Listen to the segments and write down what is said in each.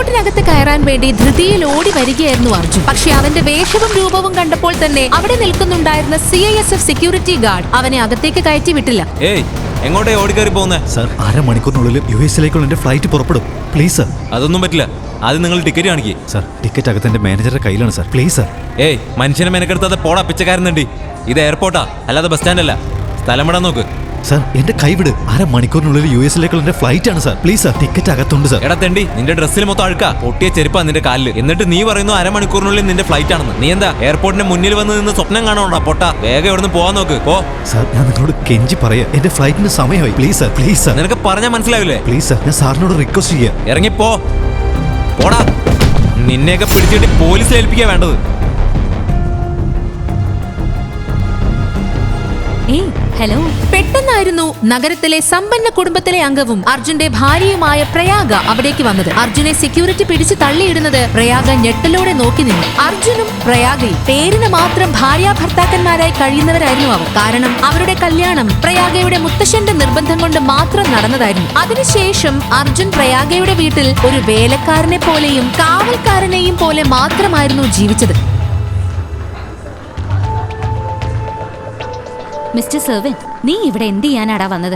എയർപോർട്ടിനകത്ത് കയറാൻ വേണ്ടി ധൃതിയിൽ ഓടി വരികയായിരുന്നു അർജുൻ. പക്ഷെ അവന്റെ വേഷവും രൂപവും കണ്ടപ്പോൾ തന്നെ അവിടെ നിൽക്കുന്നുണ്ടായിരുന്ന CISF സെക്യൂരിറ്റി ഗാർഡ് അവനെ അകത്തേക്ക് കയറ്റി വിട്ടില്ല. എങ്ങോട്ടേ ഓടിക്കയറി പോകുന്നേ? സർ, അരമണിക്കൂറിനുള്ളിൽ US-ലേക്കുള്ള എന്റെ ഫ്ലൈറ്റ് പുറപ്പെടും. Please sir. അതൊന്നും പറ്റില്ല. ആദ്യം നിങ്ങൾ ടിക്കറ്റ് കാണിക്കേ. സർ, ടിക്കറ്റ് അകത്ത് എന്റെ മാനേജറുടെ കയ്യിലാണ് സർ. Please sir. മനുഷ്യനെ മെനക്കെടുത്താതെ പോടാ പിച്ചക്കാരനുണ്ട്. ഇത് എയർപോർട്ടാ, അല്ലാതെ ബസ് സ്റ്റാൻഡ് അല്ല. സ്ഥലം വിടാൻ നോക്ക്. സർ, എന്റെ കൈവിട്. അരമണിക്കൂറിനുള്ളിൽ US-ലേക്കുള്ള എന്റെ ഫ്ലൈറ്റ് ആണ് സർ. പ്ലീസ് സർ, ടിക്കറ്റ് അകത്തുണ്ട് സർ. എടാ തെണ്ടി, നിന്റെ ഡ്രസ്സിൽ മൊത്തം അഴുക്കാ. പൊട്ടിയ ചെരുപ്പാ നിന്റെ കാലില്. എന്നിട്ട് നീ പറയുന്നു അരമണിക്കൂറിനുള്ളിൽ നിന്റെ ഫ്ലൈറ്റ് ആണെന്ന്. നീ എന്താ എയർപോർട്ടിന്റെ മുന്നിൽ വന്ന് നിന്ന് സ്വപ്നം കാണണോടാ പൊട്ടാ? വേഗം ഇവിടുന്ന് പോവാൻ നോക്ക്. പോ സർ, ഞാൻ നിങ്ങളോട് കെഞ്ചി പറയാ, എന്റെ ഫ്ലൈറ്റിന് സമയമായി. Please sir, please sir. നിനക്ക് പറഞ്ഞാൽ മനസ്സിലാവില്ലേ? പ്ലീസ് സർ, ഞാൻ സാറിനോട് റിക്വസ്റ്റ് ചെയ്യാം. ഇറങ്ങിപ്പോ. പോടാ. നിന്നെയൊക്കെ പിടിച്ചിട്ട് പോലീസിൽ ഏൽപ്പിക്കാ വേണ്ടത്. ഹലോ. പെട്ടെന്നായിരുന്നു നഗരത്തിലെ സമ്പന്ന കുടുംബത്തിലെ അംഗവും അർജുന്റെ ഭാര്യയുമായ പ്രയാഗ അവിടേക്ക് വന്നത്. അർജുനെ സെക്യൂരിറ്റി പിടിച്ച് തള്ളിയിടുന്നത് പ്രയാഗ ഞെട്ടലോടെ നോക്കി നിന്നു. അർജുനും പ്രയാഗയും പേരിന് മാത്രം ഭാര്യ ഭർത്താക്കന്മാരായി കഴിയുന്നവരായിരുന്നു അവർ. കാരണം അവരുടെ കല്യാണം പ്രയാഗയുടെ മുത്തശ്ശന്റെ നിർബന്ധം കൊണ്ട് മാത്രം നടന്നതായിരുന്നു. അതിനുശേഷം അർജുൻ പ്രയാഗയുടെ വീട്ടിൽ ഒരു വേലക്കാരനെ പോലെയും കാവൽക്കാരനെയും പോലെ മാത്രമായിരുന്നു ജീവിച്ചത്. മിസ്റ്റർ സെർവൻ, നീ ഇവിടെ എന്ത് ചെയ്യാനാടാ വന്നത്?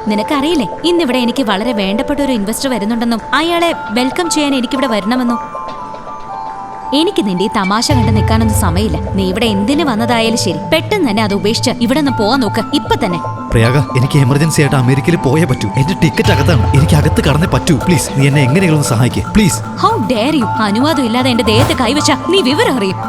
നിനക്കറിയില്ലേ, ഇന്നിവിടെ എനിക്ക് വളരെ വേണ്ടപ്പെട്ട ഒരു ഇൻവെസ്റ്റർ വരുന്നുണ്ടെന്നും അയാളെ വെൽക്കം ചെയ്യാൻ എനിക്കിവിടെ വരണമെന്നും. എനിക്ക് നിന്റെ ഈ തമാശ കണ്ട് നിൽക്കാനൊന്നും സമയമില്ല. നീ ഇവിടെ എന്തിനു വന്നതായാലും ശരി, പെട്ടെന്ന് തന്നെ അത് ഉപേക്ഷിച്ച് ഇവിടെ നിന്ന് പോവാൻ നോക്ക്, ഇപ്പൊ തന്നെ. പ്രയാഗ, എനിക്ക് എമർജൻസി ആയിട്ട് അമേരിക്കയിൽ പോയേ പറ്റൂ. എന്റെ ടിക്കറ്റ് അകത്താണ്. എനിക്ക് അകത്ത് കടന്നേ പറ്റൂ. പ്ലീസ്, നീ എന്നെ എങ്ങനെയെങ്കിലും സഹായിക്കേ പ്ലീസ്. How dare you! അനുവാദം ഇല്ലാതെ എന്റെ ദേഹത്ത് കൈവച്ച നീ വിവരം അറിയും.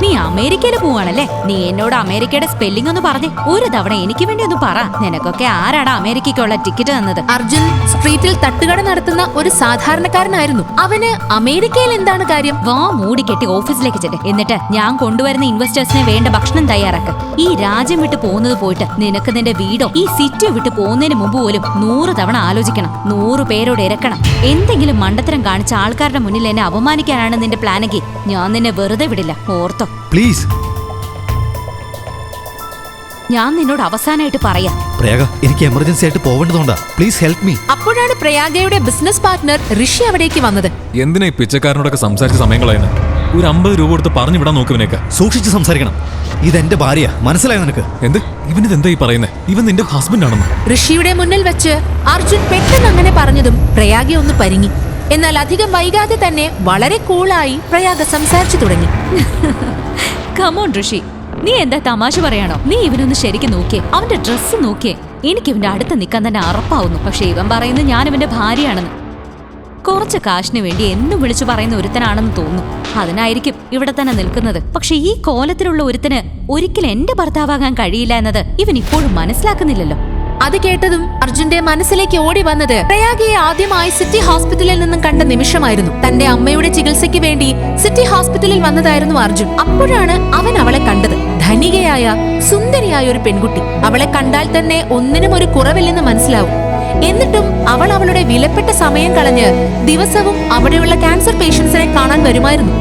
നീ അമേരിക്കയിൽ പോവാണല്ലേ? നീ എന്നോട് അമേരിക്കയുടെ സ്പെല്ലിംഗ് ഒന്ന് പറഞ്ഞേ. ഒരു തവണ എനിക്ക് വേണ്ടി ഒന്ന് പറ. നിനക്കൊക്കെ ആരാടാ അമേരിക്കയ്ക്കുള്ള ടിക്കറ്റ് തന്നത്? അർജുൻ സ്ട്രീറ്റിൽ തട്ടുകട നടത്തുന്ന ഒരു സാധാരണക്കാരനായിരുന്നു. അവന് അമേരിക്കയിൽ എന്താണ് കാര്യം? വാ മൂടി കെട്ടി ഓഫീസിലേക്ക് ചെല്ല്. എന്നിട്ട് ഞാൻ കൊണ്ടുവരുന്ന ഇൻവെസ്റ്റേഴ്സിനെ വേണ്ട ഭക്ഷണം തയ്യാറാക്ക്. ഈ രാജ്യം വിട്ട് പോകുന്നത് പോയിട്ട് നിനക്ക് നിന്റെ വീടോ ഈ സിറ്റിയോ വിട്ട് പോകുന്നതിന് മുമ്പ് പോലും 100 തവണ ആലോചിക്കണം. 100 പേരോട് ഇരക്കണം. എന്തെങ്കിലും മണ്ടത്തരം കാണിച്ച ആൾക്കാരുടെ മുന്നിൽ എന്നെ അപമാനിക്കാനാണ് നിന്റെ പ്ലാനെങ്കിൽ ഞാൻ നിന്നെ വെറുതെ വിടില്ല, ഓർത്തോ? പ്ലീസ്. ഞാൻ നിന്നോട് അവസാനമായിട്ട് പറയാം. പ്രയാഗ, എനിക്ക് എമർജൻസി ആയിട്ട് പോവേണ്ടതുകൊണ്ടാ. Please help me. അപ്പോഴാണ് പ്രയാഗയുടെ ബിസിനസ് പാർട്ട്ണർ ഋഷി അവിടേക്ക് വന്നത്. എന്തിനാ ഈ പിച്ചക്കാരനോടൊക്കെ സംസാരിച്ച സമയങ്ങളായിരുന്നു? ഒരു 50 രൂപ കൊടുത്ത് പറഞ്ഞു വിടാൻ നോക്കുവിനേക്ക. സൂക്ഷിച്ച് സംസാരിക്കണം. ഇതെന്റെ ഭാര്യ, മനസ്സിലായോ നിനക്ക്? എന്ത്? ഇവനിതെന്താ ഈ പറയുന്നത്? ഇവൻ നിന്റെ ഹസ്ബൻഡ് ആണെന്ന്? ഋഷിയുടെ മുന്നിൽ വെച്ച് അർജുൻ പെട്ടെന്ന് അങ്ങനെ പറഞ്ഞതും പ്രയാഗ ഒന്ന് പരിങ്ങി. എന്നാൽ അധികം വൈകാതെ തന്നെ വളരെ കൂളായി പ്രയാഗ സംസാരിച്ചു തുടങ്ങി. കമോൺ ഋഷി, നീ എന്താ തമാശ പറയാണോ? നീ ഇവനൊന്ന് ശരിക്കും നോക്കിയേ, അവന്റെ ഡ്രസ്സ് നോക്കിയേ. എനിക്ക് ഇവന്റെ അടുത്ത് നിൽക്കാൻ തന്നെ അറപ്പാവുന്നു. പക്ഷെ ഇവൻ പറയുന്നത് ഞാൻ ഇവന്റെ ഭാര്യയാണെന്ന്. കുറച്ച് കാശിന് വേണ്ടി എന്നും വിളിച്ചു പറയുന്ന ഒരുത്തനാണെന്ന് തോന്നുന്നു. അതിനായിരിക്കും ഇവിടെ തന്നെ നിൽക്കുന്നത്. പക്ഷെ ഈ കോലത്തിലുള്ള ഒരുത്തന് ഒരിക്കലും എന്റെ ഭർത്താവാകാൻ കഴിയില്ല എന്നത് ഇവൻ ഇപ്പോഴും മനസ്സിലാക്കുന്നില്ലല്ലോ. അത് കേട്ടതും അർജുന്റെ മനസ്സിലേക്ക് ഓടി വന്നത് പ്രയാഗയെ ആദ്യമായി സിറ്റി ഹോസ്പിറ്റലിൽ നിന്നും കണ്ട നിമിഷമായിരുന്നു. തന്റെ അമ്മയുടെ ചികിത്സയ്ക്ക് വേണ്ടി സിറ്റി ഹോസ്പിറ്റലിൽ വന്നതായിരുന്നു അർജുൻ. അപ്പോഴാണ് അവൻ അവളെ കണ്ടത്. ധനികയായ സുന്ദരിയായ ഒരു പെൺകുട്ടി. അവളെ കണ്ടാൽ തന്നെ ഒന്നിനും ഒരു കുറവില്ലെന്ന് മനസ്സിലാവും. എന്നിട്ടും അവൾ അവളുടെ വിലപ്പെട്ട സമയം കളഞ്ഞ് ദിവസവും അവിടെയുള്ള ക്യാൻസർ പേഷ്യൻസിനെ കാണാൻ വരുമായിരുന്നു.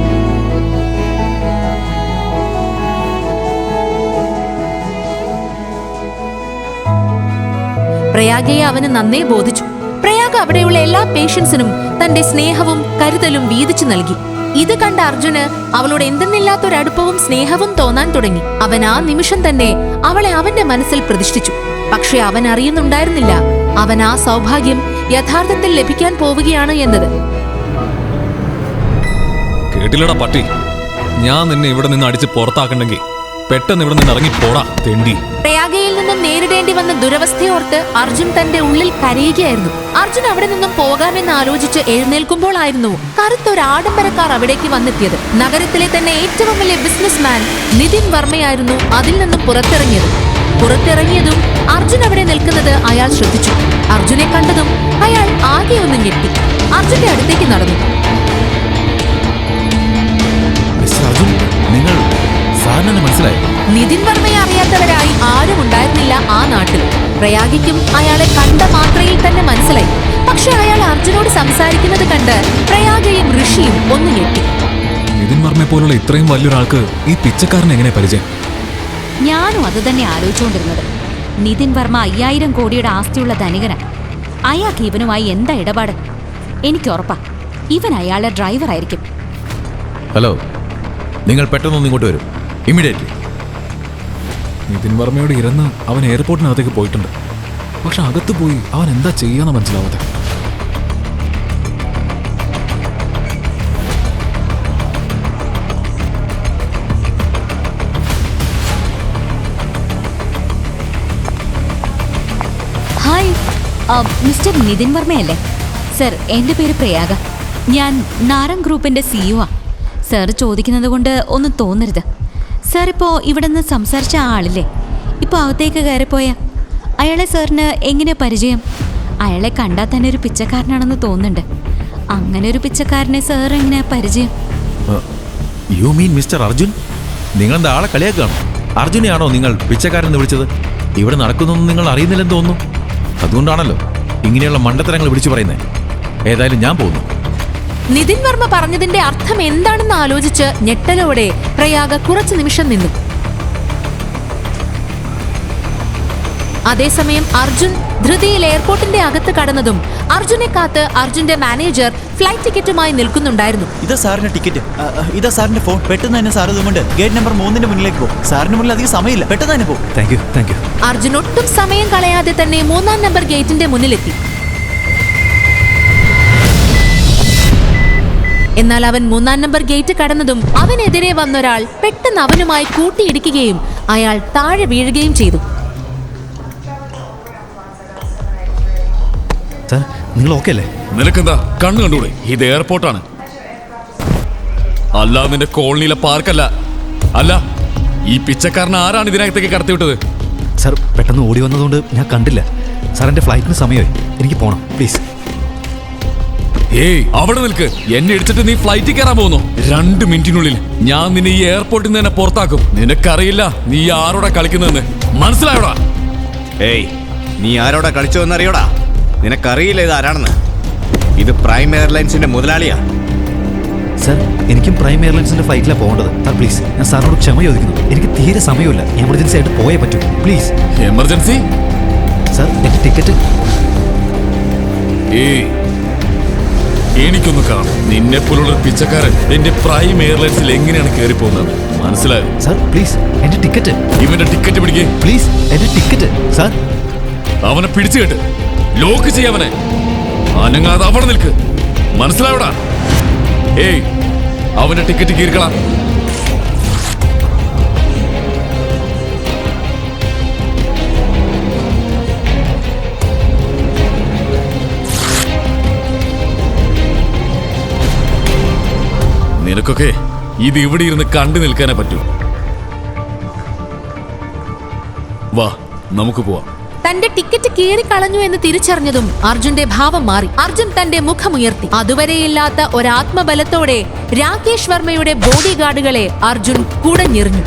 പ്രയാഗയെ അവന് നന്നേ ബോധിച്ചു. പ്രയാഗ അവിടെയുള്ള എല്ലാ പേഷ്യൻസിനും തന്റെ സ്നേഹവും കരുതലും വീതിച്ചു നൽകി. ഇത് കണ്ട അർജുന് അവളോട് എന്തെന്നില്ലാത്തൊരടുപ്പവും സ്നേഹവും തോന്നാൻ തുടങ്ങി. അവൻ ആ നിമിഷം തന്നെ അവളെ അവന്റെ മനസ്സിൽ പ്രതിഷ്ഠിച്ചു. പക്ഷെ അവൻ അറിയുന്നുണ്ടായിരുന്നില്ല അവൻ ആ സൗഭാഗ്യം യഥാർത്ഥത്തിൽ ലഭിക്കാൻ പോവുകയാണ് എന്നത്. കേട്ടില്ലടാ പട്ടി, ഞാൻ നിന്നെ ഇവിടെ നിന്ന് അടിച്ച് പുറത്താക്കണ്ടെങ്കിൽ പെട്ടെന്ന് ഇവിടെ നിന്ന് ഇറങ്ങി പോടാ തെണ്ടി. പ്രയാഗയിൽ നിന്നും നേരിടേണ്ടി വന്ന ദുരവസ്ഥയോർത്ത് അർജുൻ തന്റെ ഉള്ളിൽ കരയുകയായിരുന്നു. അർജുൻ അവിടെ നിന്നും പോകാമെന്ന് ആലോചിച്ച് എഴുന്നേൽക്കുമ്പോഴായിരുന്നു കറുത്തൊരു ആഡംബരക്കാർ അവിടേക്ക് വന്നെത്തിയത്. നഗരത്തിലെ തന്നെ ഏറ്റവും വലിയ ബിസിനസ്മാൻ നിതിൻ വർമ്മയായിരുന്നു അതിൽ നിന്നും പുറത്തിറങ്ങിയതും അർജുൻ അവിടെ നിൽക്കുന്നത് അയാൾ ശ്രദ്ധിച്ചു. അർജുനെ കണ്ടതും അയാൾ ആകെ ഒന്ന് ഞെട്ടി. അർജുന്റെ അടുത്തേക്ക് നടന്നു. നിതിൻ വർമ്മയെ അറിയാത്തവരായി ആരും ഉണ്ടായിരുന്നില്ല ആ നാട്ടിൽ. പ്രയാഗയ്ക്കും അയാളെ കണ്ട മാത്രയിൽ തന്നെ മനസ്സിലായി. പക്ഷെ അയാൾ അർജുനോട് സംസാരിക്കുന്നത് കണ്ട് പ്രയാഗയും ഋഷിയും ഒന്ന് ഞെട്ടി. നിതിൻ വർമ്മയെ പോലുള്ള ഇത്രയും വലിയൊരാൾക്ക് ഈ പിച്ചക്കാരനെ എങ്ങനെ പരിചയം? ഞാനും അത് തന്നെ ആലോചിച്ചുകൊണ്ടിരുന്നത്. നിതിൻ വർമ്മ 5000 കോടിയുടെ ആസ്തിയുള്ള ധനികനാണ്. അയാൾക്ക് ഇവനുമായി എന്താ ഇടപാട്? എനിക്ക് ഉറപ്പാ ഇവൻ അയാളുടെ ഡ്രൈവർ ആയിരിക്കും. ഹലോ, നിങ്ങൾ പെട്ടെന്നൊന്ന് ഇങ്ങോട്ട് വരും, ഇമ്മീഡിയറ്റ്ലി. നിതിൻ വർമ്മയോട് ഇരുന്ന് അവൻ എയർപോർട്ടിനകത്തേക്ക് പോയിട്ടുണ്ട്. പക്ഷെ അകത്ത് പോയി അവൻ എന്താ ചെയ്യാന്ന് മനസ്സിലാവാതെ. ഹായ്, മിസ്റ്റർ നിതിൻ വർമ്മയല്ലേ? സർ, എൻ്റെ പേര് പ്രയാഗ. ഞാൻ നാരങ് ഗ്രൂപ്പിന്റെ CEO. സർ ചോദിക്കുന്നത് കൊണ്ട് ഒന്നും തോന്നരുത്. സർ ഇപ്പോൾ ഇവിടെ നിന്ന് സംസാരിച്ച ആളില്ലേ, ഇപ്പോൾ അകത്തേക്ക് കയറിപ്പോയ അയാളെ സാറിന് എങ്ങനെ പരിചയം? അയാളെ കണ്ടാൽ തന്നെ ഒരു പിച്ചക്കാരനാണെന്ന് തോന്നുന്നുണ്ട്. അങ്ങനെ ഒരു പിച്ചക്കാരനെ സാർ എങ്ങനെ പരിചയം? You mean mister Arjun? നിങ്ങളെന്താ ആളെ കളിയാക്കുകയാണോ? അർജുനെയാണോ നിങ്ങൾ പിച്ചക്കാരെന്ന് വിളിച്ചത്? ഇവിടെ നടക്കുന്നൊന്നും നിങ്ങൾ അറിയുന്നില്ലെന്ന് തോന്നുന്നു. അതുകൊണ്ടാണല്ലോ ഇങ്ങനെയുള്ള മണ്ടത്തരങ്ങൾ വിളിച്ചു പറയുന്നത്. ഏതായാലും ഞാൻ പോകുന്നു. നിതിൻ വർമ്മ പറഞ്ഞതിന്റെ അർത്ഥം എന്താണെന്ന് ആലോചിച്ച് ഞെട്ടലോടെ പ്രയാഗ കുറച്ചു നിമിഷം നിന്നു. അതേസമയം അർജുൻ ധൃതിയിൽ എയർപോർട്ടിന്റെ അകത്ത് കടന്നതും അർജുനെ കാത്ത് അർജുന്റെ മാനേജർ ഫ്ലൈറ്റ് ടിക്കറ്റുമായി നിൽക്കുന്നുണ്ടായിരുന്നു. ഇതാ സാറിന്റെ ടിക്കറ്റ്, ഇതാ സാറിന്റെ ഫോൺ. പെട്ടെന്ന് തന്നെ സാർ ഇതുകൊണ്ട് ഗേറ്റ് നമ്പർ 3 മുന്നിലേക്ക് പോകും. സാറിന് മുന്നിൽ അധികം സമയമില്ല, പെട്ടെന്ന് തന്നെ പോകും. Thank you. അർജുൻ ഒട്ടും സമയം കളയാതെ തന്നെ 3-ാം നമ്പർ ഗേറ്റിന്റെ മുന്നിലെത്തി. എന്നാൽ അവൻ 3-ാം നമ്പർ ഗേറ്റ് കടന്നതും അവനെതിരെ വന്നൊരാൾ പെട്ടെന്ന് അവനുമായി കൂട്ടിയിടിക്കുകയും അയാൾ താഴെ വീഴുകയും ചെയ്തു. സാർ, നിങ്ങൾ ഓക്കെ അല്ലേ? നിനക്കെന്താ കണ്ണു കണ്ടൂടെ? ഇത് എയർപോർട്ടാണ്, അല്ല നിന്റെ കോളനിയിലെ പാർക്കല്ല. അല്ല, ഈ പിച്ചക്കാരൻ ആരാണ് ഇതിനകത്തേക്ക് കടത്തിവിട്ടത്? സാർ, പെട്ടെന്ന് ഓടി വന്നതുകൊണ്ട് ഞാൻ കണ്ടില്ല. സാർ, എൻ്റെ ഫ്ലൈറ്റിന് സമയമായി, എനിക്ക് പോകണം, പ്ലീസ്. ഏയ്, അവിടെ നിൽക്ക്. എന്നെ ഇടിച്ചിട്ട് നീ ഫ്ലൈറ്റിൽ കയറാൻ പോകുന്നു. 2 മിനിറ്റിനുള്ളിൽ ഞാൻ നിന്നെ ഈ എയർപോർട്ടിൽ നിന്ന് തന്നെ പുറത്താക്കും. നിനക്കറിയില്ല നീ ആരോടാ കളിക്കുന്നതെന്ന്, മനസ്സിലായോടാ? ഏയ്, നീ ആരോടാ കളിച്ചോന്നറിയോടാ? നിനക്കറിയില്ല ഇത് ആരാണെന്ന്? ഇത് പ്രൈം എയർലൈൻസിന്റെ മുതലാളിയാ. സാർ, എനിക്കും പ്രൈം എയർലൈൻസിന്റെ ഫ്ലൈറ്റിലാണ് പോകേണ്ടത്. സാർ, പ്ലീസ്, ഞാൻ സാറിനോട് ക്ഷമ ചോദിക്കുന്നു. എനിക്ക് തീരെ സമയമില്ല, എമർജൻസി ആയിട്ട് പോയേ പറ്റൂ, പ്ലീസ്. എമർജൻസി? സാർ, എൻ്റെ ടിക്കറ്റ്. ഏയ്, എനിക്കൊന്ന് കാണും. നിന്നെ പോലുള്ള പിച്ചക്കാരൻ എന്റെ പ്രൈം എയർലൈൻസിൽ എങ്ങനെയാണ് കയറി പോകുന്നത്, മനസ്സിലായോ? സാർ, പ്ലീസ്, എൻ്റെ ടിക്കറ്റ്. ഇവന്റെ ടിക്കറ്റ് പിടിക്കേ. പ്ലീസ്, എൻ്റെ ടിക്കറ്റ്. സാർ, അവനെ പിടിച്ചു കേട്ട് ലോക്ക് ചെയ്യവനെ. അനങ്ങാതെ അവിടെ നിൽക്ക്, മനസ്സിലായോടാ? ഏയ്, അവന്റെ ടിക്കറ്റ് കീറിക്കളാ. നിനക്കൊക്കെ ഇത് ഇവിടെ ഇരുന്ന് കണ്ടു നിൽക്കാനേ പറ്റൂ. വാ, നമുക്ക് പോവാം. തന്റെ ടിക്കറ്റ് കീറിക്കളഞ്ഞു എന്ന് തിരിച്ചറിഞ്ഞതും അർജുന്റെ ഭാവം മാറി. അർജുൻ തന്റെ മുഖമുയർത്തി. അതുവരെയില്ലാത്ത ഒരാത്മബലത്തോടെ രാകേഷ് വർമ്മയുടെ ബോഡി ഗാർഡുകളെ അർജുൻ കുടഞ്ഞെറിഞ്ഞു.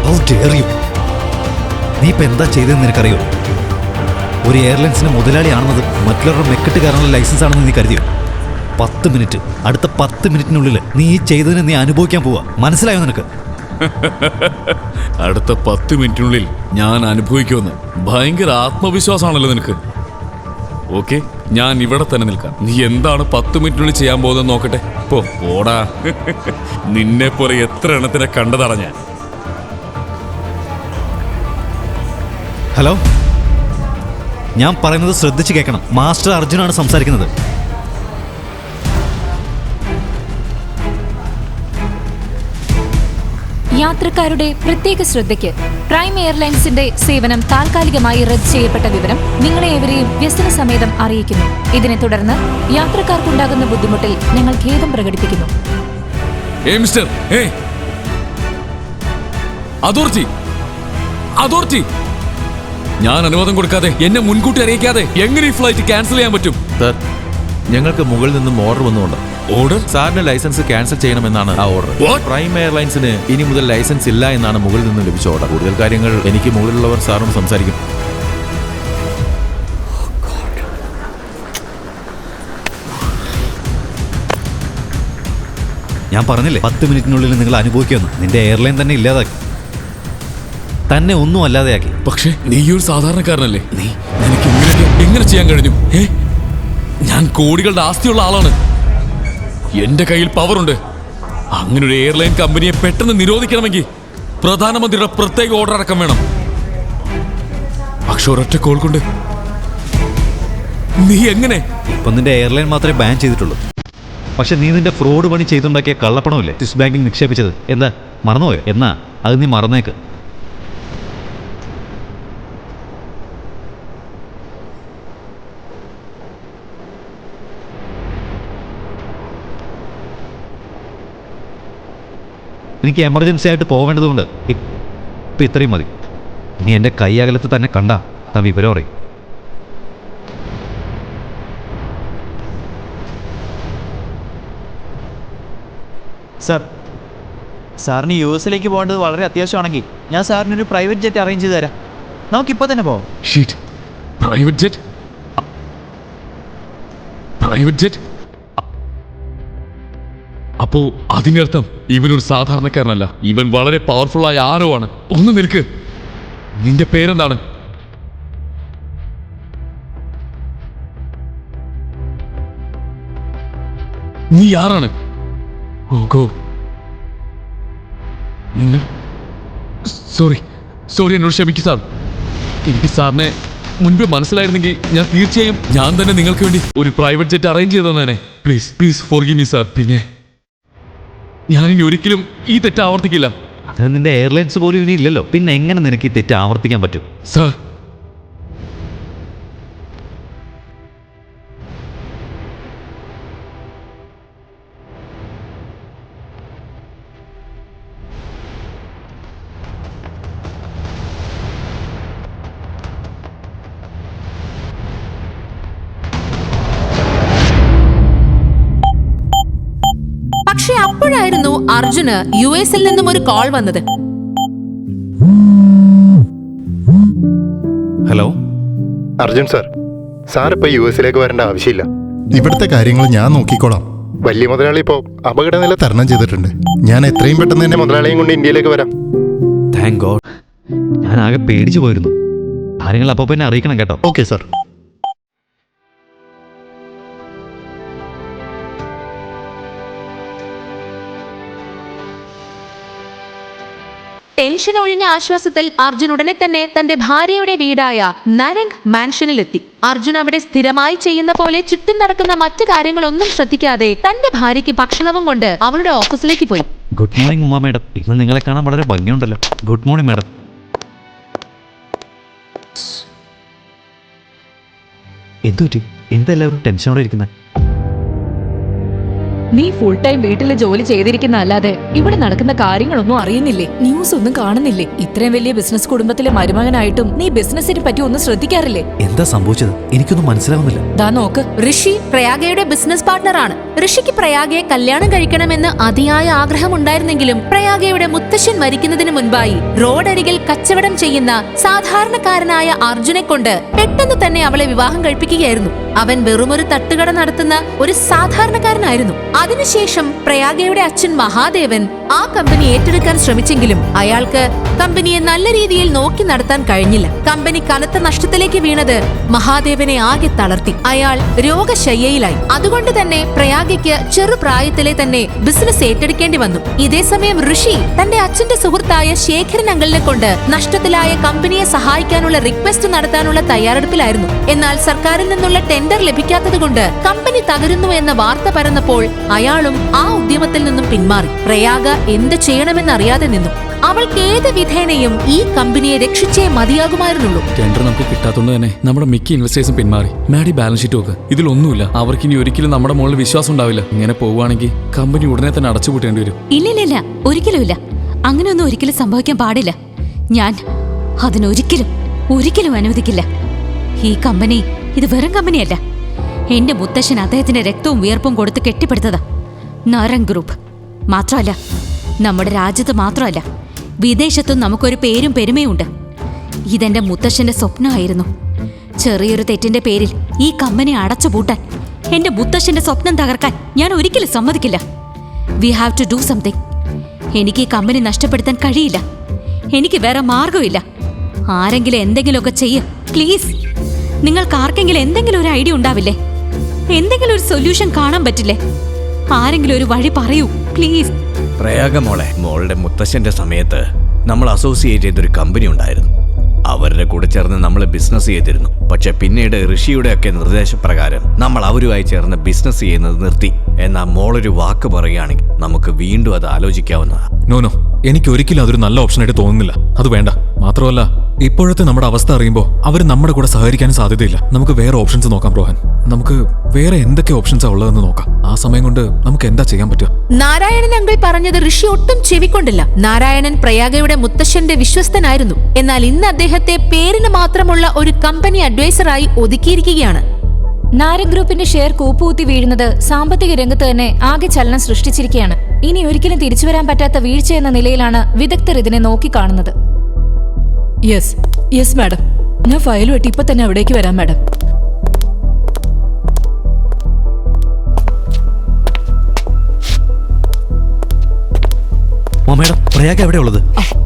How dare you? നീ ഇപ്പം എന്താ ചെയ്തതെന്ന് നിനക്കറിയോ? ഒരു എയർലൈൻസിന്റെ മുതലാളിയാണെന്നത് മറ്റുള്ളവരുടെ മെക്കിട്ട് കയറാനുള്ള ലൈസൻസ് ആണെന്ന് നീ കരുതിയോ? 10 മിനിറ്റ്, അടുത്ത 10 മിനിറ്റിനുള്ളിൽ നീ ഈ ചെയ്തതിനെ നീ അനുഭവിക്കാൻ പോവാ, മനസ്സിലായോ നിനക്ക്? അടുത്ത 10 മിനിറ്റിനുള്ളിൽ ഞാൻ അനുഭവിക്കുമെന്ന് ഭയങ്കര ആത്മവിശ്വാസമാണല്ലോ നിനക്ക്. ഓക്കെ, ഞാൻ ഇവിടെ തന്നെ നിൽക്കാം. നീ എന്താണ് 10 മിനിറ്റിനുള്ളിൽ ചെയ്യാൻ പോകുന്നത് നോക്കട്ടെ. പോടാ. നിന്നെ പോലെ എത്ര എണ്ണത്തിനെ കണ്ടതാണ് ഞാൻ. ഹലോ, ഞാൻ പറയുന്നത് ശ്രദ്ധിച്ച് കേൾക്കണം. മാസ്റ്റർ അർജുനാണ് സംസാരിക്കുന്നത്. യാത്രക്കാരുടെ പ്രത്യേക ശ്രദ്ധയ്ക്ക് പ്രൈം എയർലൈൻസിന്റെ സേവനം താൽക്കാലികമായി റദ്ദ് ചെയ്യപ്പെട്ട വിവരം നിങ്ങളെ ഏവരെയും വ്യസന സമേതം അറിയിക്കുന്നു. ഇതിനെ തുടർന്ന് യാത്രക്കാർക്കുണ്ടാകുന്ന ബുദ്ധിമുട്ടിൽ ഞങ്ങൾ ഖേദം പ്രകടിപ്പിക്കുന്നു. മിസ്റ്റർ, അതോറിറ്റി, ഞാൻ അനുവാദം കൊടുക്കാതെ, എന്നെ മുൻകൂട്ടി അറിയിക്കാതെ എങ്ങനെ ഈ ഫ്ലൈറ്റ് ക്യാൻസൽ ചെയ്യാൻ പറ്റും? സർ, ഞങ്ങൾക്ക് മുകളിൽ നിന്നും ഓർഡർ വന്നുകൊണ്ട് ഓർഡർ? സാറിന്റെ ലൈസൻസ് ക്യാൻസൽ ചെയ്യണമെന്നാണ് ആ ഓർഡർ. പ്രൈം എയർലൈൻസിന് ഇനി മുതൽ ലൈസൻസ് ഇല്ല എന്നാണ് മുകളിൽ നിന്ന് ലഭിച്ച ഓർഡർ. കൂടുതൽ കാര്യങ്ങൾ എനിക്ക് മുകളിലുള്ളവർ സാറിനോട് സംസാരിക്കും. ഞാൻ പറഞ്ഞില്ലേ 10 മിനിറ്റിനുള്ളിൽ നിങ്ങൾ അനുഭവിക്കുമെന്ന്. നിന്റെ എയർലൈൻ തന്നെ ഇല്ലാതാക്കി, തന്നെ ഒന്നും അല്ലാതെയാക്കി. പക്ഷേ നീ ഒരു സാധാരണക്കാരനല്ലേ? നിനക്ക് ഇങ്ങനെയൊക്കെ എങ്ങനെ ചെയ്യാൻ കഴിഞ്ഞു? ഞാൻ കോടികളുടെ ആസ്തിയുള്ള ആളാണ്. എന്റെ കയ്യിൽ പവറുണ്ട്. അങ്ങനെ ഒരു എയർലൈൻ കമ്പനിയെ പെട്ടെന്ന് നിരോധിക്കണമെങ്കിൽ പ്രധാനമന്ത്രിയുടെ പ്രത്യേക ഓർഡർ അടക്കം വേണം. പക്ഷെ ഒരൊറ്റ കോൾ കൊണ്ട് നീ എങ്ങനെ? ഇപ്പം നിന്റെ എയർലൈൻ മാത്രമേ ബാൻ ചെയ്തിട്ടുള്ളൂ. പക്ഷെ നീ നിന്റെ ഫ്രോഡ് പണി ചെയ്തുണ്ടാക്കിയ കള്ളപ്പണമില്ലേ സ്വിസ് ബാങ്കിൽ നിക്ഷേപിച്ചത്? എന്താ മറന്നുപോയോ? എന്നാ അത് നീ മറന്നേക്ക്. എനിക്ക് എമർജൻസി ആയിട്ട് പോവേണ്ടതുകൊണ്ട് ഇപ്പം ഇത്രയും മതി. നീ എൻ്റെ കൈ അകലത്ത് തന്നെ കണ്ടാ താൻ വിവരം അറിയും. സാറിന് US പോകേണ്ടത് വളരെ അത്യാവശ്യമാണെങ്കിൽ ഞാൻ സാറിനൊരു പ്രൈവറ്റ് ജെറ്റ് അറേഞ്ച് ചെയ്ത് തരാം. നമുക്കിപ്പോൾ തന്നെ പോവാം. Private jet? Private jet? അപ്പോ അതിനർത്ഥം ഇവനൊരു സാധാരണക്കാരനല്ല, ഇവൻ വളരെ പവർഫുൾ ആയ ആരോ ആണ്. ഒന്ന് നിൽക്ക്, നിന്റെ പേരെന്താണ്? നീ ആരാണ്? ഓഗോ, നിങ്ങൾ സോറി എന്നോട് ക്ഷമിക്കൂ സാർ. എനിക്ക് സാറിനെ മുൻപ് മനസ്സിലായിരുന്നെങ്കിൽ ഞാൻ തീർച്ചയായും ഞാൻ തന്നെ നിങ്ങൾക്ക് വേണ്ടി ഒരു പ്രൈവറ്റ് ജെറ്റ് അറേഞ്ച് ചെയ്തു തന്നെ. Please forgive me sir. പിന്നെ ഞാനിനി ഒരിക്കലും ഈ തെറ്റ് ആവർത്തിക്കില്ല. അത് നിന്റെ എയർലൈൻസ് പോലും ഇനി ഇല്ലല്ലോ, പിന്നെ എങ്ങനെ നിനക്ക് ഈ തെറ്റ് ആവർത്തിക്കാൻ പറ്റും? സാർ, പക്ഷെ അപ്പോഴായിരുന്നു അർജുന് US നിന്നും ഒരു കോൾ വന്നത്. ഹലോ അർജുൻ സാർ ഇപ്പൊ US വരേണ്ട ആവശ്യമില്ല. ഇവിടുത്തെ കാര്യങ്ങൾ ഞാൻ നോക്കിക്കോളാം. വലിയ മുതലാളി ഇപ്പോൾ അപകടനില തരണം ചെയ്തിട്ടുണ്ട്. ഞാൻ എത്രയും പെട്ടെന്ന് തന്നെ മുതലാളിയും കൊണ്ട് ഇന്ത്യയിലേക്ക് വരാം. Thank God. ഞാൻ ആകെ പേടിച്ചു പോയിരുന്നു. കാര്യങ്ങൾ അപ്പോൾ പിന്നെ അറിയിക്കണം കേട്ടോ. Okay sir. ടെൻഷൻ ഒഴിഞ്ഞ ആശ്വാസത്തിൽ അർജുൻ ഉടനെ തന്നെ തന്റെ ഭാര്യയുടെ വീടായ നരംഗ് മാൻഷനിലെത്തി. അർജുൻ അവിടെ സ്ഥിരമായി ചെയ്യുന്ന പോലെ ചുറ്റും നടക്കുന്ന മറ്റു കാര്യങ്ങളൊന്നും ശ്രദ്ധിക്കാതെ തന്റെ ഭാര്യയ്ക്ക് ഭക്ഷണവും കൊണ്ട് അവളുടെ ഓഫീസിലേക്ക് പോയി. ഗുഡ് മോർണിംഗ് ഉമ്മ മേഡം. ഇന്ന് നിങ്ങളെ കാണാൻ വളരെ ഭംഗിയുണ്ടല്ലോ. Good morning madam. എന്തു പറ്റി? എന്തെല്ലാവരും ടെൻഷനോടെ ഇരിക്കുന്നത്? നീ ഫുൾ ടൈം വീട്ടിലെ ജോലി ചെയ്തിരിക്കുന്ന അല്ലാതെ ഇവിടെ നടക്കുന്ന കാര്യങ്ങളൊന്നും അറിയുന്നില്ലേ? ന്യൂസ് ഒന്നും കാണുന്നില്ലേ? ഇത്രയും വലിയ ബിസിനസ് കുടുംബത്തിലെ മരുമകനായിട്ടും നീ ബിസിനസിനെ പറ്റി ഒന്നും ശ്രദ്ധിക്കാറില്ലേ? എന്താ സംഭവിച്ചത്? എനിക്കൊന്നും മനസ്സിലാവുന്നില്ല. ദാ നോക്ക്, ഋഷി പ്രയാഗയുടെ ബിസിനസ് പാർട്ണറാണ്. ഋഷിക്ക് പ്രയാഗയെ കല്യാണം കഴിക്കണമെന്ന് അതിയായ ആഗ്രഹമുണ്ടായിരുന്നെങ്കിലും പ്രയാഗയുടെ മുത്തശ്ശൻ മരിക്കുന്നതിന് മുൻപായി റോഡരികിൽ കച്ചവടം ചെയ്യുന്ന സാധാരണക്കാരനായ അർജുനെ കൊണ്ട് പെട്ടെന്ന് തന്നെ അവളെ വിവാഹം കഴിപ്പിക്കുകയായിരുന്നു. അവൻ വെറുമൊരു തട്ടുകട നടത്തുന്ന ഒരു സാധാരണക്കാരനായിരുന്നു. അതിനുശേഷം പ്രയാഗയുടെ അച്ഛൻ മഹാദേവൻ ആ കമ്പനി ഏറ്റെടുക്കാൻ ശ്രമിച്ചെങ്കിലും അയാൾക്ക് കമ്പനിയെ നല്ല രീതിയിൽ നോക്കി നടത്താൻ കഴിഞ്ഞില്ല. കമ്പനി കനത്ത നഷ്ടത്തിലേക്ക് വീണത് മഹാദേവനെ ആകെ തളർത്തി. അയാൾ രോഗശയ്യയിലായി. അതുകൊണ്ട് തന്നെ പ്രയാഗയ്ക്ക് ചെറുപ്രായത്തിലെ തന്നെ ബിസിനസ് ഏറ്റെടുക്കേണ്ടി വന്നു. ഇതേസമയം ഋഷി തന്റെ അച്ഛന്റെ സുഹൃത്തായ ശേഖരൻ അങ്കിളിനെ കൊണ്ട് നഷ്ടത്തിലായ കമ്പനിയെ സഹായിക്കാനുള്ള റിക്വസ്റ്റ് നടത്താനുള്ള തയ്യാറെടുപ്പിലായിരുന്നു. എന്നാൽ സർക്കാരിൽ നിന്നുള്ള ടെൻഡർ ലഭിക്കാത്തതുകൊണ്ട് കമ്പനി തകരുന്നു എന്ന വാർത്ത പരന്നപ്പോൾ അയാളും ആ ഉദ്യമത്തിൽ നിന്നും പിന്മാറി. പ്രയാഗ എന്ത് ചെയ്യണമെന്നറിയാതെ നിന്നു. അവൾക്ക് ഏത് വിധേനയും ഈ കമ്പനിയെ രക്ഷിച്ചേ മതിയാകുമായിരുന്നുള്ളൂ. ടെൻഡർ നമുക്ക് കിട്ടാത്തതുകൊണ്ട് തന്നെ നമ്മുടെ മിക്ക ഇൻവെസ്റ്റേഴ്സും പിന്മാറി. മാഡി ബാലൻസ് ഷീറ്റ് നോക്ക്, ഇതിലൊന്നുമില്ല. അവർക്ക് ഇനി ഒരിക്കലും നമ്മുടെ മുകളിൽ വിശ്വാസം ഉണ്ടാവില്ല. ഇങ്ങനെ പോവുകയാണെങ്കിൽ കമ്പനി ഉടനെ തന്നെ അടച്ചുപൂട്ടേണ്ടി വരും. ഇല്ല, ഒരിക്കലുമില്ല. അങ്ങനെയൊന്നും ഒരിക്കലും സംഭവിക്കാൻ പാടില്ല. ഞാൻ ഒരിക്കലും അനുവദിക്കില്ല. ഈ കമ്പനി ഇത് വെറും കമ്പനിയല്ല. എന്റെ മുത്തശ്ശൻ അദ്ദേഹത്തിന്റെ രക്തവും വിയർപ്പും കൊടുത്ത് കെട്ടിപ്പടുത്തതാ നരംഗ് ഗ്രൂപ്പ്. മാത്രമല്ല, നമ്മുടെ രാജ്യത്ത് മാത്രമല്ല, വിദേശത്തും നമുക്കൊരു പേരും പെരുമയുണ്ട്. ഇതെന്റെ മുത്തശ്ശന്റെ സ്വപ്നമായിരുന്നു. ചെറിയൊരു തെറ്റിന്റെ പേരിൽ ഈ കമ്പനി അടച്ചുപൂട്ടാൻ, എന്റെ മുത്തശ്ശന്റെ സ്വപ്നം തകർക്കാൻ ഞാൻ ഒരിക്കലും സമ്മതിക്കില്ല. We have to do something. എനിക്ക് ഈ കമ്പനി നഷ്ടപ്പെടുത്താൻ കഴിയില്ല. എനിക്ക് വേറെ മാർഗമില്ല. ആരെങ്കിലും എന്തെങ്കിലുമൊക്കെ ചെയ്യ് പ്ലീസ്. നിങ്ങൾക്ക് ആർക്കെങ്കിലും എന്തെങ്കിലും ഒരു ഐഡിയ ഉണ്ടാവില്ലേ? എന്തെങ്കിലും ഒരു സൊല്യൂഷൻ കാണാൻ പറ്റില്ലേ? ആരെങ്കിലും ഒരു വഴി പറയൂ പ്ലീസ്. പ്രയാഗ മോളുടെ മുത്തശ്ശന്റെ സമയത്ത് നമ്മൾ അസോസിയേറ്റ് ചെയ്തൊരു കമ്പനി ഉണ്ടായിരുന്നു. അവരുടെ കൂടെ ചേർന്ന് നമ്മൾ ബിസിനസ് ചെയ്തിരുന്നു. പക്ഷെ പിന്നീട് ഋഷിയുടെ ഒക്കെ നിർദ്ദേശപ്രകാരം നമ്മൾ അവരുമായി ചേർന്ന് ബിസിനസ് ചെയ്യുന്നത് നിർത്തി. എന്നാൽ മോളൊരു വാക്ക് പറയുകയാണെങ്കിൽ നമുക്ക് വീണ്ടും അത് ആലോചിക്കാവുന്നതാണ്. നോ, എനിക്ക് ഒരിക്കലും അതൊരു നല്ല ഓപ്ഷനായിട്ട് തോന്നുന്നില്ല. അത് വേണ്ട. മാത്രമല്ല ഇപ്പോഴത്തെ നമ്മുടെ അവസ്ഥ അറിയുമ്പോൾ അവർ നമ്മുടെ കൂടെ സഹകരിക്കാനും സാധ്യതയില്ല. നമുക്ക് വേറെ ഓപ്ഷൻസ് നോക്കാം രോഹൻ. നമുക്ക് വേറെ എന്തൊക്കെ ഓപ്ഷൻസാ ഉള്ളതെന്ന് നോക്കാം. ആ സമയം കൊണ്ട് നമുക്ക് എന്താ ചെയ്യാൻ പറ്റുക? നാരായണൻ അങ്കിൾ പറഞ്ഞത് ഋഷി ഒട്ടും ചെവിക്കൊണ്ടില്ല. നാരായണൻ പ്രയാഗയുടെ മുത്തശ്ശന്റെ വിശ്വസ്തനായിരുന്നു. എന്നാൽ ഇന്ന് അദ്ദേഹത്തെ പേരിന് മാത്രമുള്ള ഒരു കമ്പനി അഡ്വൈസറായി ഒതുക്കിയിരിക്കുകയാണ്. നാരൻ ഗ്രൂപ്പിന്റെ ഷെയർ കൂപ്പുകുത്തി വീഴുന്നത് സാമ്പത്തിക രംഗത്ത് തന്നെ ആകെ ചലനം സൃഷ്ടിച്ചിരിക്കുകയാണ്. ഇനി ഒരിക്കലും തിരിച്ചുവരാൻ പറ്റാത്ത വീഴ്ച എന്ന നിലയിലാണ് വിദഗ്ധർ ഇതിനെ നോക്കിക്കാണുന്നത്. Yes madam. ഞാൻ ഫയലുമായിട്ട് ഇപ്പൊ തന്നെ അവിടേക്ക് വരാം മാഡം. മേഡം, പ്രയാഗ എവിടെ ഉള്ളത്?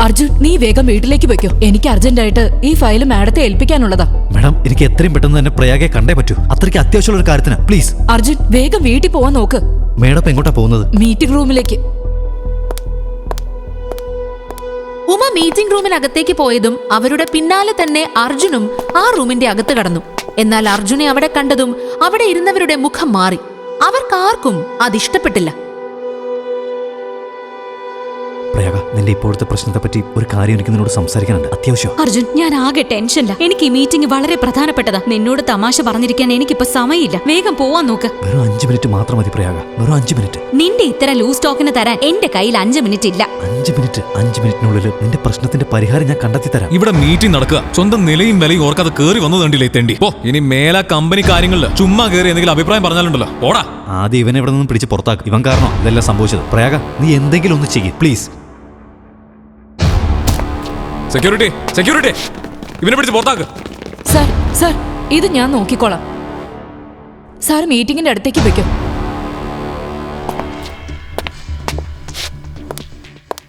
അർജുൻ, നീ വേഗം വീട്ടിലേക്ക് വെക്കോ. എനിക്ക് അർജന്റായിട്ട് ഈ ഫയൽ മാഡത്തെ ഏൽപ്പിക്കാനുള്ളതാ. മേഡം, എനിക്ക് എത്രയും പെട്ടെന്ന് തന്നെ പ്രയാഗയെ കണ്ടേ പറ്റൂ. അത്രയ്ക്ക് അത്യാവശ്യമുള്ള ഒരു കാര്യത്തിന് പ്ലീസ്. അർജുൻ, വേഗം വീട്ടിൽ പോവാൻ നോക്ക്. മേഡം എങ്ങോട്ടാ പോകുന്നത്? മീറ്റിംഗ് റൂമിലേക്ക്. ഉമ മീറ്റിംഗ് റൂമിനകത്തേക്ക് പോയതും അവരുടെ പിന്നാലെ തന്നെ അർജുനും ആ റൂമിന്റെ അകത്ത് കടന്നു. എന്നാൽ അർജുനെ അവിടെ കണ്ടതും അവിടെ ഇരുന്നവരുടെ മുഖം മാറി. അവർക്കാർക്കും അതിഷ്ടപ്പെട്ടില്ല. പ്രയാഗ, നിന്റെ ഇപ്പോഴത്തെ പ്രശ്നത്തെ പറ്റി ഒരു കാര്യം എനിക്ക് നിന്നോട് സംസാരിക്കാനുണ്ട്. അത്യാവശ്യം. അർജുൻ, ഞാൻ ആകെ ടെൻഷനില്ല. എനിക്ക് ഈ മീറ്റിംഗ് വളരെ പ്രധാനപ്പെട്ടതാ. നിന്നോട് തമാശ പറഞ്ഞിരിക്കാൻ എനിക്കിപ്പോ സമയമില്ല. വേഗം പോവാൻ നോക്ക്. വെറും 5 മിനിറ്റ് മാത്രം മതി പ്രയാഗ. വെറും 5 മിനിറ്റ്. നിന്റെ ഇത്തരം ലൂസ് ടോക്കിന് തരാൻ എന്റെ കയ്യിൽ 5 മിനിറ്റ് ഇല്ല. 5 മിനിറ്റിനുള്ളിൽ നിന്റെ പ്രശ്നത്തിന്റെ പരിഹാരം ഞാൻ കണ്ടെത്തി തരാം. ഇവിടെ മീറ്റിംഗ് നടക്കുക. സ്വന്തം നിലയും വിലയും ഓർക്കാതെ കേറി വന്നത് കണ്ടില്ലേ തെണ്ടി. ഓ, ഇനി മേല കമ്പനി കാര്യങ്ങളിൽ ചുമ്മാ കയറി എന്തെങ്കിലും അഭിപ്രായം പറഞ്ഞാലുണ്ടല്ലോ. ഓടാ. ആദ്യം ഇവനെ ഇവിടെ നിന്നും പിടിച്ച് പുറത്താക്കും. ഇവൻ കാരണം ഇതെല്ലാം സംഭവിച്ചത്. പ്രയാഗ, നീ എന്തെങ്കിലും ഒന്ന് ചെയ്യ് പ്ലീസ്. സെക്യൂരിറ്റി, ഇവനെ പിടിച്ച് പുറത്താക്ക്. സർ, ഇത് ഞാൻ നോക്കിക്കോളാം. സാർ മീറ്റിംഗിന്റെ അടുത്തേക്ക് വെക്കോ.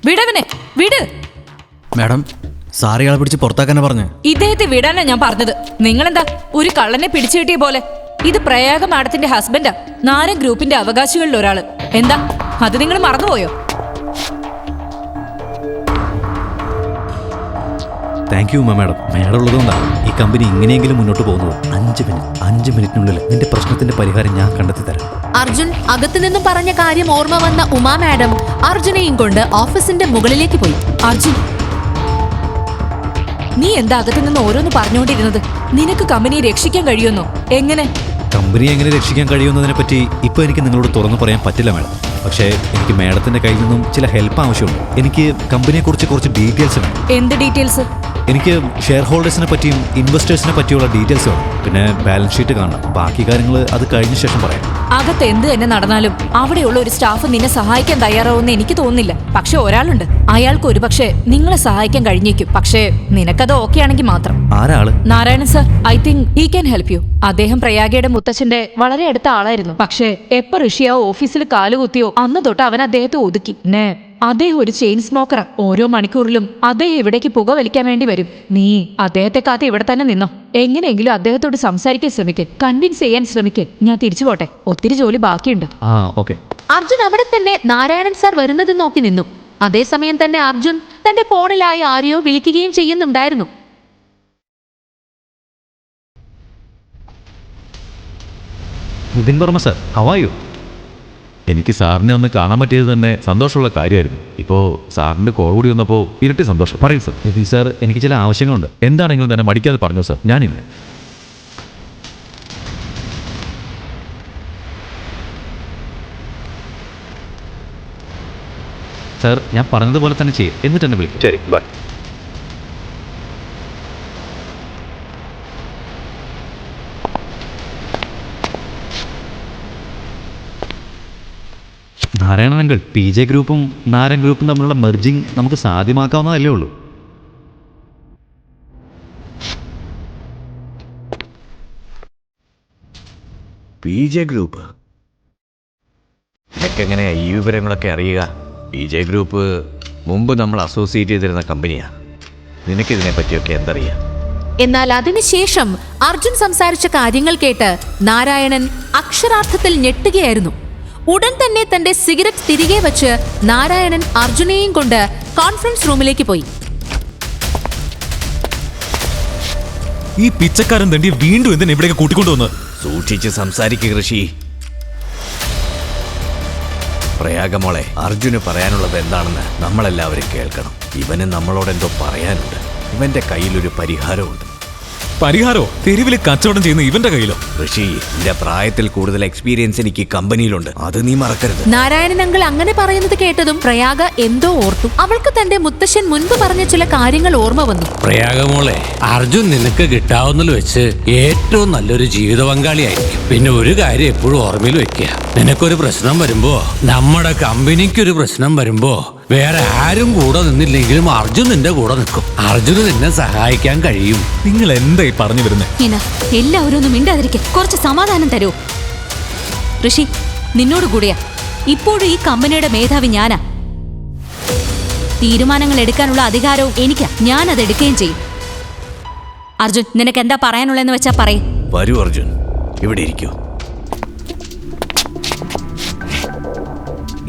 വിടവനെ, വിട്. മാഡം, സാർ ഇയാളെ പിടിച്ച് പുറത്താക്കാനാ പറഞ്ഞു. ഇദ്ദേഹത്തെ വിടാനാ ഞാൻ പറഞ്ഞത്. നിങ്ങളെന്താ ഒരു കള്ളനെ പിടിച്ചു കിട്ടിയ പോലെ? ഇത് പ്രയാഗ മാഡത്തിന്റെ ഹസ്ബൻഡാ, നാരൻ ഗ്രൂപ്പിന്റെ അവകാശികളിൽ ഒരാള്. എന്താ അത് നിങ്ങൾ മറന്നുപോയോ? Thank you madam. മാഡം ഉള്ളതുകൊണ്ടാണ് ഈ കമ്പനി ഇങ്ങനെയെങ്കിലും മുന്നോട്ട് പോകുന്നത്. 5 മിനിറ്റിനുള്ളിൽ നിന്റെ പ്രശ്നത്തിന്റെ പരിഹാരം ഞാൻ കണ്ടെത്തി തരാം. അർജുൻ അകത്തു നിന്നും പറഞ്ഞ കാര്യം ഓർമ്മ വന്ന ഉമാ മാഡം അർജുനെയും കൊണ്ട് ഓഫീസിന്റെ മുകളിലേക്ക് പോയി. അർജുൻ, നീ എന്താ അകത്തു നിന്ന് ഓരോന്ന് പറഞ്ഞുകൊണ്ടിരുന്നത്? നിനക്ക് കമ്പനിയെ രക്ഷിക്കാൻ കഴിയുമെന്നോ? എങ്ങനെ? കമ്പനിയെ എങ്ങനെ രക്ഷിക്കാൻ കഴിയുന്നതിനെ പറ്റി ഇപ്പോൾ എനിക്ക് നിങ്ങളോട് തുറന്നു പറയാൻ പറ്റില്ല മാഡം. പക്ഷേ എനിക്ക് മാഡത്തിന്റെ കയ്യിൽ നിന്നും ചില ഹെൽപ്പ് ആവശ്യമുണ്ട്. എനിക്ക് കമ്പനിയെക്കുറിച്ച് കുറച്ച് ഡീറ്റെയിൽസ് വേണം. എന്ത് ഡീറ്റെയിൽസ്? എനിക്ക് ഷെയർ ഹോൾഡേഴ്സിനെ പറ്റിയും ഇൻവെസ്റ്റേഴ്സിനെ പറ്റിയുള്ള ഡീറ്റെയിൽസ് വേണം. പിന്നെ ബാലൻസ് ഷീറ്റ് കാണണം. ബാക്കി കാര്യങ്ങൾ അത് കഴിഞ്ഞ ശേഷം പറയാം. അകത്ത് എന്ത് തന്നെ നടന്നാലും അവിടെയുള്ള ഒരു സ്റ്റാഫ് നിന്നെ സഹായിക്കാൻ തയ്യാറാവുമെന്ന് എനിക്ക് തോന്നുന്നില്ല. പക്ഷെ ഒരാളുണ്ട്, അയാൾക്ക് ഒരുപക്ഷെ നിങ്ങളെ സഹായിക്കാൻ കഴിഞ്ഞേക്കും. പക്ഷേ നിനക്കത് ഓക്കെ ആണെങ്കിൽ മാത്രം. ആരാള്? Narayanan sir, I think he can help you. അദ്ദേഹം പ്രയാഗയുടെ മുത്തച്ഛന്റെ വളരെ അടുത്ത ആളായിരുന്നു. പക്ഷേ എപ്പോ ഋഷി ആ ഓഫീസിൽ കാലുകുത്തിയോ അന്ന് തൊട്ട് അവൻ അദ്ദേഹത്തെ ഒതുക്കി. പിന്നെ അദ്ദേഹം ഒരു ചെയിൻ സ്മോക്കറാ. ഓരോ മണിക്കൂറിലും അദ്ദേഹം ഇവിടേക്ക് പുക വലിക്കാൻ വേണ്ടി വരും. നീ അദ്ദേഹത്തെ കാത്ത് ഇവിടെ തന്നെ നിന്നോ. എങ്ങനെയെങ്കിലും അദ്ദേഹത്തോട് സംസാരിക്കാൻ ശ്രമിക്കൻ, കൺവിൻസ് ചെയ്യാൻ ശ്രമിക്കൻ. ഞാൻ തിരിച്ചു പോട്ടെ, ഒത്തിരി ജോലി ബാക്കിയുണ്ട്. ഓക്കെ. അർജുൻ അവിടെ തന്നെ നാരായണൻ സാർ വരുന്നത് നോക്കി നിന്നു. അതേസമയം തന്നെ അർജുൻ തന്റെ ഫോണിലായി ആരെയോ വിളിക്കുകയും ചെയ്യുന്നുണ്ടായിരുന്നു. Nithin Varma sir, how are you? എനിക്ക് സാറിനെ ഒന്ന് കാണാൻ പറ്റിയത് തന്നെ സന്തോഷമുള്ള കാര്യമായിരുന്നു. ഇപ്പോൾ സാറിൻ്റെ കോൾ കൂടി വന്നപ്പോൾ ഇരട്ടി സന്തോഷം. പറയൂ സാർ. നിതിൻ സാർ, എനിക്ക് ചില ആവശ്യങ്ങളുണ്ട്. എന്താണെങ്കിലും തന്നെ മടിക്കാതെ പറഞ്ഞു സാർ. ഞാനില്ല. സാർ, ഞാൻ പറഞ്ഞതുപോലെ തന്നെ ചെയ്യും. എന്നിട്ട് എന്നെ വിളിക്കും. ശരി, ബൈ. നാരായണൻ അങ്കിൾ, PJ ഗ്രൂപ്പും നാരായൺ ഗ്രൂപ്പും തമ്മിലുള്ള മെർജിങ് നമുക്ക് സാധ്യമാക്കാവുന്നതല്ലേ ഉള്ളൂ. PJ ഗ്രൂപ്പ് നിനക്കെങ്ങനെയാ ഈ വിവരങ്ങളൊക്കെ അറിയുക? PJ ഗ്രൂപ്പ് മുമ്പ് നമ്മൾ അസോസിയേറ്റ് ചെയ്തിരുന്ന കമ്പനിയാ. നിനക്കിതിനെ പറ്റിയൊക്കെ എന്തറിയാം? എന്നാൽ അതിനുശേഷം അർജുൻ സംസാരിച്ച കാര്യങ്ങൾ കേട്ട് നാരായണൻ അക്ഷരാർത്ഥത്തിൽ ഞെട്ടുകയായിരുന്നു. ഉടൻ തന്നെ തന്റെ സിഗരറ്റ് തിരികെ വെച്ച് നാരായണൻ അർജുനെയും കൊണ്ട് കോൺഫറൻസ് റൂമിലേക്ക് പോയി. ഈ പിച്ചക്കാരൻ തണ്ടി വീണ്ടും എന്തിനാ ഇവിടേക്ക് കൂട്ടിക്കൊണ്ടുവന്ന്? സൂക്ഷിച്ച് സംസാരിക്കുക ഋഷി. പ്രയാഗമോളെ, അർജുന് പറയാനുള്ളത് എന്താണെന്ന് നമ്മളെല്ലാവരും കേൾക്കണം. ഇവന് നമ്മളോടെന്തോ പറയാനുണ്ട്. ഇവന്റെ കയ്യിലൊരു പരിഹാരമുണ്ട്. പരിഹാരോ? തെരുവിൽ കച്ചവടം ചെയ്യുന്ന ഇവന്റെ കയ്യിലോ? ഋഷി, നിന്റെ പ്രായത്തിൽ കൂടുതൽ എക്സ്പീരിയൻസ് എനിക്ക് കമ്പനിയിലുണ്ട്, അത് നീ മറക്കരുത്. നാരായണൻ അങ്കിൾ അങ്ങനെ പറയുന്നത് കേട്ടതും പ്രയാഗ എന്തോ ഓർത്തു. അവൾക്ക് തന്റെ മുത്തശ്ശൻ മുൻപ് പറഞ്ഞ ചില കാര്യങ്ങൾ ഓർമ്മ വന്നു. പ്രയാഗമോളെ, അർജുൻ നിനക്ക് കിട്ടാവുന്നതിൽ വെച്ച് ഏറ്റവും നല്ലൊരു ജീവിത പങ്കാളിയായിരിക്കും. പിന്നെ ഒരു കാര്യം എപ്പോഴും ഓർമ്മയിൽ വെക്കുക, നിനക്കൊരു പ്രശ്നം വരുമ്പോ, നമ്മുടെ കമ്പനിക്കൊരു പ്രശ്നം വരുമ്പോ വേറെ ആരും കൂടെ നിന്നില്ലെങ്കിലും അർജുൻ നിന്റെ കൂടെ നിൽക്കും. അർജുന് നിന്നെ സഹായിക്കാൻ കഴിയും. നിങ്ങൾ എന്തായി പറഞ്ഞു വരുന്നേ? എല്ലാവരും ഒന്നും മിണ്ടാതിരിക്കെ, കുറച്ച് സമാധാനം തരൂ. ഋഷി, നിന്നോട് കൂടിയാ. ഇപ്പോഴും ഈ കമ്പനിയുടെ മേധാവി ഞാനാ. തീരുമാനങ്ങൾ എടുക്കാനുള്ള അധികാരവും എനിക്കാ. ഞാൻ അത് എടുക്കുകയും ചെയ്യും. അർജുൻ, നിനക്ക് എന്താ പറയാനുള്ളതെന്ന് വെച്ചാ പറയും. വരൂ അർജുൻ, ഇവിടെ ഇരിക്കൂ.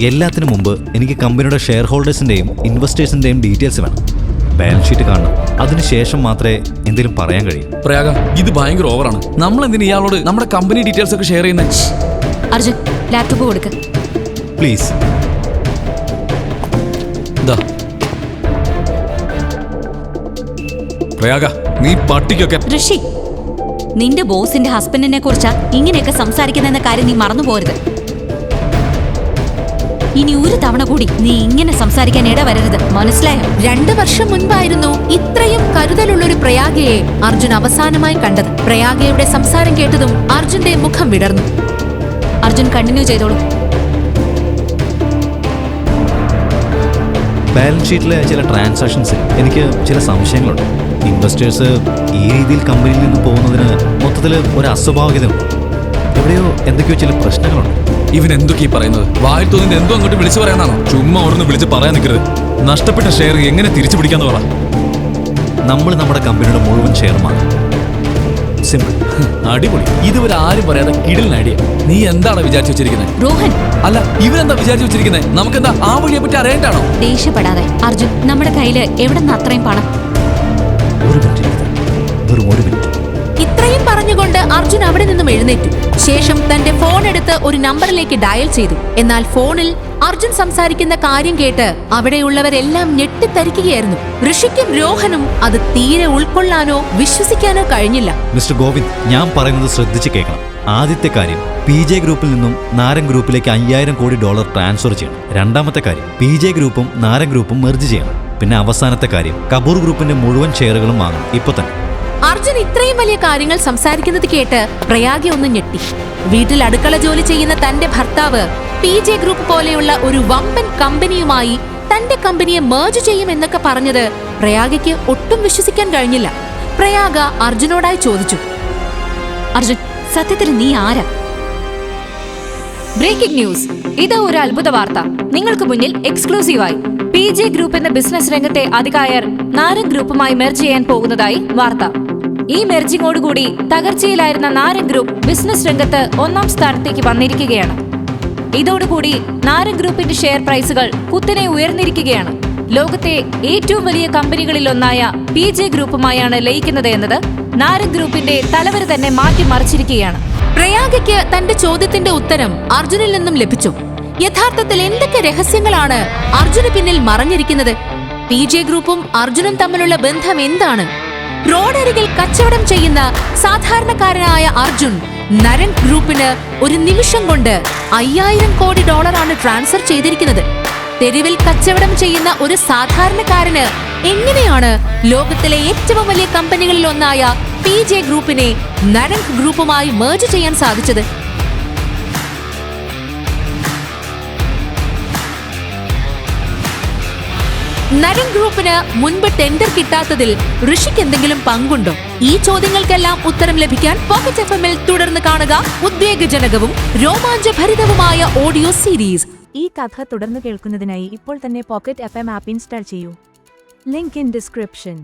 എല്ലാത്തിനും മുമ്പ് എനിക്ക് കമ്പനിയുടെ ഷെയർ ഹോൾഡേഴ്സിൻ്റെയും ഇൻവെസ്റ്റേഴ്സിൻ്റെയും ഡീറ്റെയിൽസ് വേണം. ബാലൻസ് ഷീറ്റ് കാണണം. അതിനുശേഷം മാത്രമേ എന്തെങ്കിലും പറയാൻ കഴിയും. പ്രയാഗ, ഇത് ഭയങ്കര ഓവറാണ്. നമ്മൾ എന്തിനാ ഇയാളോട് നമ്മുടെ കമ്പനി ഡീറ്റെയിൽസ് ഒക്കെ ഷെയർ ചെയ്യുന്നത്? അർജുൻ, ലാപ്ടോപ്പ് കൊടുക്ക് പ്ലീസ്. പ്രയാഗ, നീ പട്ടിക്കൊക്കെ. ഋഷി, നിന്റെ ബോസിന്റെ ഹസ്ബൻഡിനെ കുറിച്ചാ ഇങ്ങനെയൊക്കെ സംസാരിക്കുന്ന കാര്യം നീ മറന്നു പോരുത്. ഇനി ഒരു തവണ കൂടി നീ ഇങ്ങനെ സംസാരിക്കാൻ ഇടവരരുത്, മനസ്സിലായോ? 2 വർഷം മുൻപായിരുന്നു ഇത്രയും കരുതലുള്ളൊരു പ്രയാഗയെ അർജുൻ അവസാനമായി കണ്ടത്. പ്രയാഗയുടെ സംസാരം കേട്ടതും അർജുന്റെ മുഖം വിടർന്നു. അർജുൻ കണ്ടിന്യൂ ചെയ്തോളൂ. ബാലൻസ് ഷീറ്റിലെ ചില ട്രാൻസാക്ഷൻസിൽ എനിക്ക് ചില സംശയങ്ങളുണ്ട്. ഇൻവെസ്റ്റേഴ്സ് ഈ രീതിയിൽ കമ്പനിയിൽ നിന്ന് പോകുന്നതിന് മൊത്തത്തിൽ ഒരു അസ്വാഭാവികതയുണ്ട്. എവിടെയോ എന്തൊക്കെയോ ചില പ്രശ്നങ്ങളുണ്ട്. ഇവൻ എന്തൊക്കെയാ പറയുന്നത്? വായിൽ തോന്നിയത് എന്തോ അങ്ങോട്ട് വിളിച്ചു പറയാനാണോ? ചുമ്മാ ഓർന്ന് വിളിച്ച് പറയാൻ നിൽക്കരുത്. നഷ്ടപ്പെട്ട ഷെയർ എങ്ങനെ തിരിച്ചു പിടിക്കാന്ന് പറ. നമ്മൾ നമ്മുടെ കമ്പനിയുടെ മുഴുവൻ ഷെയറുമാണ്. സിമ്പിൾ. അടിപൊളി. ഇതുവരെ ആരും പറയാതെ കിടിലിനടിയ. നീ എന്താണ് വിചാരിച്ചു വെച്ചിരിക്കുന്നത്? റോഹൻ, അല്ല, ഇവരെന്താ വിചാരിച്ചു വെച്ചിരിക്കുന്നത്? നമുക്കെന്താ ആ വഴിയെ പറ്റി അറിയാനാണോ? ദേഷ്യപ്പെടാതെ അർജുൻ. നമ്മുടെ കയ്യില് എവിടെ നിന്ന് അത്രയും പണം? ഒരു മിനിറ്റ്, വെറും 1 മിനിറ്റ്. ഇത്രയും പറഞ്ഞുകൊണ്ട് അർജുൻ അവിടെ നിന്നും എഴുന്നേറ്റു. ശേഷം തന്റെ ഫോൺ എടുത്ത് ഒരു നമ്പറിലേക്ക് ഡയൽ ചെയ്തു. എന്നാൽ ഫോണിൽ അർജുൻ സംസാരിക്കുന്ന കാര്യം കേട്ട് അവിടെയുള്ളവരെല്ലാം ഞെട്ടിത്തരിക്കുകയായിരുന്നു. ഋഷിക്കും രോഹനും അത് തീരെ ഉൾക്കൊള്ളാനോ വിശ്വസിക്കാനോ കഴിഞ്ഞില്ല. മിസ്റ്റർ ഗോവിന്ദ്, ഞാൻ പറയുന്നത് ശ്രദ്ധിച്ച് കേൾക്കണം. ആദ്യത്തെ കാര്യം, PJ ഗ്രൂപ്പിൽ നിന്നും നാരൻ ഗ്രൂപ്പിലേക്ക് $5000 കോടി ട്രാൻസ്ഫർ ചെയ്യണം. രണ്ടാമത്തെ കാര്യം, PJ ഗ്രൂപ്പും നാരൻ ഗ്രൂപ്പും മെർജ് ചെയ്യണം. പിന്നെ അവസാനത്തെ കാര്യം, കപൂർ ഗ്രൂപ്പിന്റെ മുഴുവൻ ഷെയറുകളും വാങ്ങും ഇപ്പൊ തന്നെ. അർജുൻ ഇത്രയും വലിയ കാര്യങ്ങൾ സംസാരിക്കുന്നത് കേട്ട് പ്രയാഗ ഒന്ന് ഞെട്ടി. വീട്ടിൽ അടുക്കള ജോലി ചെയ്യുന്ന തന്റെ ഭർത്താവ് PJ ഗ്രൂപ്പ് പോലെയുള്ള ഒരു വമ്പൻ കമ്പനിയുമായി തന്റെ കമ്പനിയെ മെർജ് ചെയ്യുമെന്നൊക്കെ പറഞ്ഞത് പ്രയാഗയ്ക്ക് ഒട്ടും വിശ്വസിക്കാൻ കഴിഞ്ഞില്ല. പ്രയാഗ അർജുനോടായി ചോദിച്ചു, അർജുൻ, സത്യത്തിൽ നീ ആരാ? Breaking news. ഇത് ഒരു അത്ഭുത വാർത്ത. നിങ്ങൾക്ക് മുന്നിൽ എക്സ്ക്ലൂസീവായി PJ ഗ്രൂപ്പ് എന്ന ബിസിനസ് രംഗത്തെ അതികായർ നാരൻ ഗ്രൂപ്പുമായി മെർജ് ചെയ്യാൻ പോകുന്നതായി വാർത്ത. ഈ മെർജിങ്ങോടുകൂടി തകർച്ചയിലായിരുന്ന നാരൻ ഗ്രൂപ്പ് ബിസിനസ് രംഗത്ത് 1ാം സ്ഥാനത്തേക്ക് വന്നിരിക്കുകയാണ്. ഇതോടുകൂടി നാരൻ ഗ്രൂപ്പിന്റെ ഷെയർ പ്രൈസുകൾ കുത്തനെ ഉയർന്നിരിക്കുകയാണ്. ലോകത്തെ ഏറ്റവും വലിയ കമ്പനികളിലൊന്നായ PJ ഗ്രൂപ്പുമായാണ് ലയിക്കുന്നത് എന്നത് നാരൻ ഗ്രൂപ്പിന്റെ തലവര തന്നെ മാറ്റിമറിച്ചിരിക്കുകയാണ്. പ്രയാഗയ്ക്ക് തന്റെ ചോദ്യത്തിന്റെ ഉത്തരം അർജുനിൽ നിന്നും ലഭിച്ചു. യഥാർത്ഥത്തിൽ എന്തൊക്കെ രഹസ്യങ്ങളാണ് അർജുന് പിന്നിൽ മറഞ്ഞിരിക്കുന്നത്? PJ ഗ്രൂപ്പും അർജുനും തമ്മിലുള്ള ബന്ധം എന്താണ്? റോഡരികിൽ കച്ചവടം ചെയ്യുന്ന സാധാരണക്കാരനായ അർജുൻ നരൻ ഗ്രൂപ്പിന് ഒരു നിമിഷം കൊണ്ട് $5000 കോടി ട്രാൻസ്ഫർ ചെയ്തിരിക്കുന്നത്. തെരുവിൽ കച്ചവടം ചെയ്യുന്ന ഒരു സാധാരണക്കാരന് എങ്ങനെയാണ് ലോകത്തിലെ ഏറ്റവും വലിയ കമ്പനികളിൽ ഒന്നായ PJ ഗ്രൂപ്പിനെ നരൻ ഗ്രൂപ്പുമായി മെർജ് ചെയ്യാൻ സാധിച്ചത്? നരൻ ഗ്രൂപ്പിന് മുൻപ് ടെൻഡർ കിട്ടാത്തതിൽ ഋഷിക്ക് എന്തെങ്കിലും പങ്കുണ്ടോ? ഈ ചോദ്യങ്ങൾക്കെല്ലാം ഉത്തരം ലഭിക്കാൻ പോക്കറ്റ് FM-ൽ തുടർന്ന് കാണുക ഉദ്വേഗജനകവും രോമാഞ്ചഭരിതവുമായ ഓഡിയോ സീരീസ്. ഈ കഥ തുടർന്ന് കേൾക്കുന്നതിനായി ഇപ്പോൾ തന്നെ പോക്കറ്റ് FM ആപ്പ് ഇൻസ്റ്റാൾ ചെയ്യൂ. Link in description.